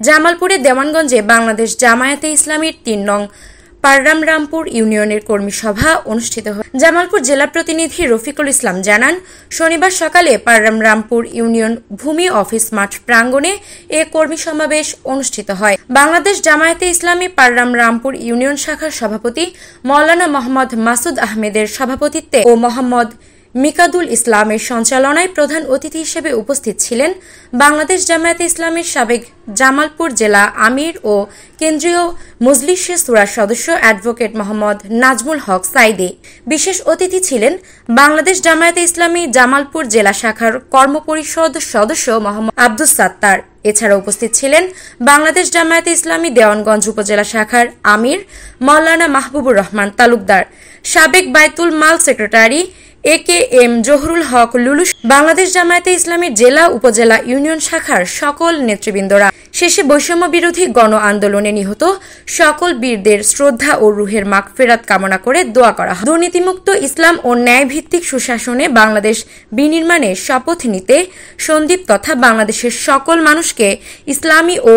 জামালপুরের দেওয়ানগঞ্জে বাংলাদেশ জামায়াতে ইসলামীর ৩ নং পাররামরামপুর ইউনিয়নের কর্মী সভা অনুষ্ঠিত হয়। জামালপুর জেলা প্রতিনিধি রফিকুল ইসলাম জানান, শনিবার সকালে পাররামরামপুর ইউনিয়ন ভূমি অফিস মাঠ প্রাঙ্গণে এ কর্মী সমাবেশ অনুষ্ঠিত হয়। বাংলাদেশ জামায়াতে ইসলামী পাররামরামপুর ইউনিয়ন শাখার সভাপতি মাওলানা মোহাম্মদ মাসুদ আহমেদের সভাপতিত্বে ও মোহাম্মদ মিকাদুল ইসলামের সঞ্চালনায় প্রধান অতিথি হিসেবে উপস্থিত ছিলেন বাংলাদেশ জামায়াতে ইসলামীর সাবেক জামালপুর জেলা আমির ও কেন্দ্রীয় মজলিসে শূরার সদস্য অ্যাডভোকেট মোহাম্মদ নাজমুল হক সাইদি। বিশেষ অতিথি ছিলেন বাংলাদেশ জামায়াতে ইসলামী জামালপুর জেলা শাখার কর্মপরিষদ সদস্য মোহাম্মদ আব্দুস সাত্তার। এছাড়া উপস্থিত ছিলেন বাংলাদেশ জামায়াতে ইসলামী দেওয়ানগঞ্জ উপজেলা শাখার আমির মাওলানা মাহবুবুর রহমান তালুকদার, সাবেক বাইতুল মাল সেক্রেটারি AKM জহুরুল হক লুলু, বাংলাদেশ জামায়াতে ইসলামীর জেলা উপজেলা ইউনিয়ন শাখার সকল নেতৃবৃন্দরা। শেষে বৈষম্য বিরোধী গণ আন্দোলনে নিহত সকল বীরদের শ্রদ্ধা ও রুহের মাগফিরাত কামনা করে দোয়া করা হয়। দুর্নীতিমুক্ত ইসলাম ও ন্যায়ভিত্তিক সুশাসনে বাংলাদেশ বিনির্মাণে শপথ নিতে সন্দীপ তথা বাংলাদেশের সকল মানুষকে ইসলামী ও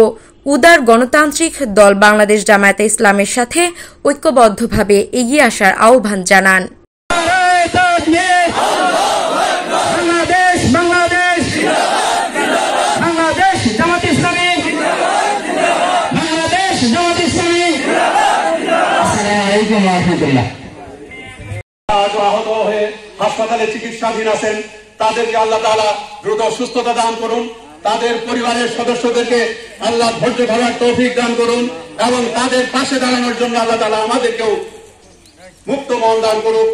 উদার গণতান্ত্রিক দল বাংলাদেশ জামায়াতে ইসলামের সাথে ঐক্যবদ্ধভাবে এগিয়ে আসার আহ্বান জানান। আহত হয়ে হাসপাতালে চিকিৎসাধীন আছেন, তাদেরকে আল্লাহ তাআলা দ্রুত সুস্থতা দান করুন। তাদের পরিবারের সদস্যদেরকে আল্লাহ ধৈর্য ধরার তৌফিক দান করুন এবং তাদের পাশে দাঁড়ানোর জন্য আল্লাহ তাআলা আমাদেরকেও মুক্ত মন দান করুন।